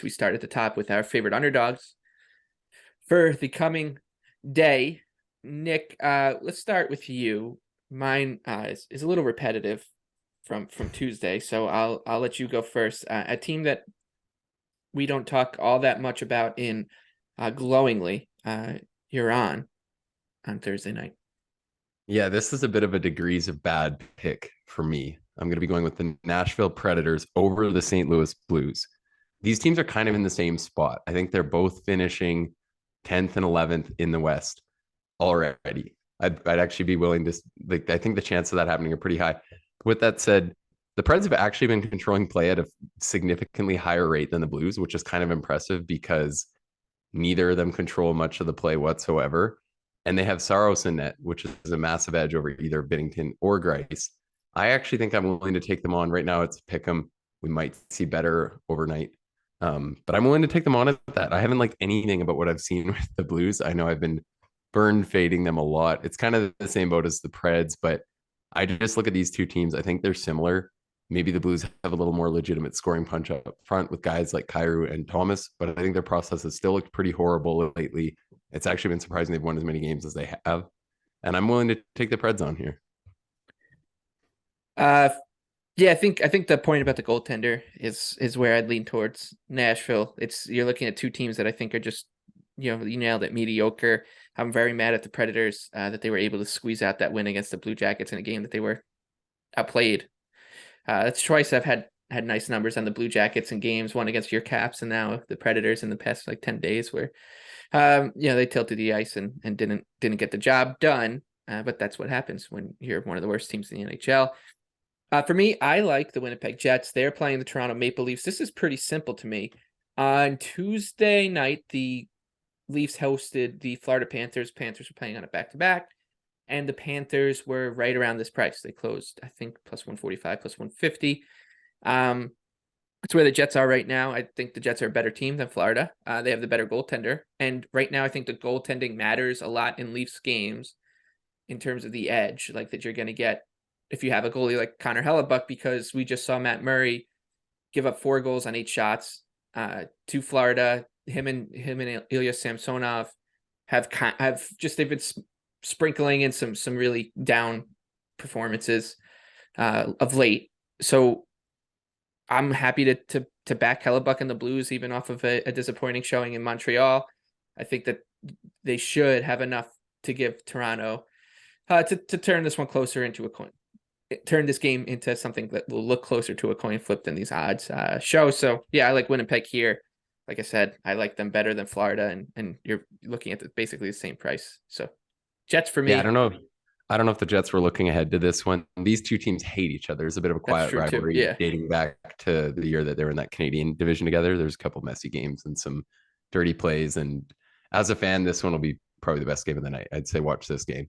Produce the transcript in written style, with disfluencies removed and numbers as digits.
We start at the top with our favorite underdogs for the coming day. Nick, let's start with you. Mine is a little repetitive from Tuesday, so I'll let you go first. A team that we don't talk all that much about in glowingly. You're on Thursday night. Yeah, this is a bit of a degrees of bad pick for me. I'm going to be going with the Nashville Predators over the St. Louis Blues. These teams are kind of in the same spot. I think they're both finishing 10th and 11th in the West already. I'd actually be willing to, like, I think the chance of that happening are pretty high. With that said, the Preds have actually been controlling play at a significantly higher rate than the Blues, which is kind of impressive because neither of them control much of the play whatsoever. And they have Saros in net, which is a massive edge over either Binnington or Grice. I actually think I'm willing to take them on right now. It's pick them. We might see better overnight. But I'm willing to take them on at that. I haven't liked anything about what I've seen with the Blues. I know I've been burned fading them a lot. It's kind of the same boat as the Preds, but I just look at these two teams. I think they're similar. Maybe the Blues have a little more legitimate scoring punch up front with guys like Kyrou and Thomas, but I think their process has still looked pretty horrible lately. It's actually been surprising they've won as many games as they have. And I'm willing to take the Preds on here. Uh, yeah, I think the point about the goaltender is where I'd lean towards Nashville. You're looking at two teams that I think are just, you nailed it, mediocre. I'm very mad at the Predators that they were able to squeeze out that win against the Blue Jackets in a game that they were outplayed. That's twice I've had nice numbers on the Blue Jackets in games, one against your Caps and now the Predators in the past like 10 days where they tilted the ice and didn't get the job done. But that's what happens when you're one of the worst teams in the NHL. For me, I like the Winnipeg Jets. They're playing the Toronto Maple Leafs. This is pretty simple to me. On Tuesday night, the Leafs hosted the Florida Panthers. Panthers were playing on a back-to-back, and the Panthers were right around this price. They closed, I think, plus 145, plus 150. It's where the Jets are right now. I think the Jets are a better team than Florida. They have the better goaltender. And right now, I think the goaltending matters a lot in Leafs games in terms of the edge, like that you're going to get if you have a goalie like Connor Hellebuck, because we just saw Matt Murray give up 4 goals on 8 shots to Florida. Him and Ilya Samsonov have they've been sprinkling in some really down performances of late. So I'm happy to back Hellebuck and the Blues, even off of a disappointing showing in Montreal. I think that they should have enough to give Toronto to turn this one closer into a coin. Turn this game into something that will look closer to a coin flip than these odds show. So yeah, I like Winnipeg here. Like I said, I like them better than Florida, and you're looking at basically the same price. So Jets for Yeah, me. I don't know if the Jets were looking ahead to this one. These two teams hate each other. There's a bit of a That's quiet true too. rivalry Yeah. dating back to the year that they were in that Canadian division together. There's a couple messy games and some dirty plays. And as a fan, this one will be probably the best game of the night. I'd say watch this game.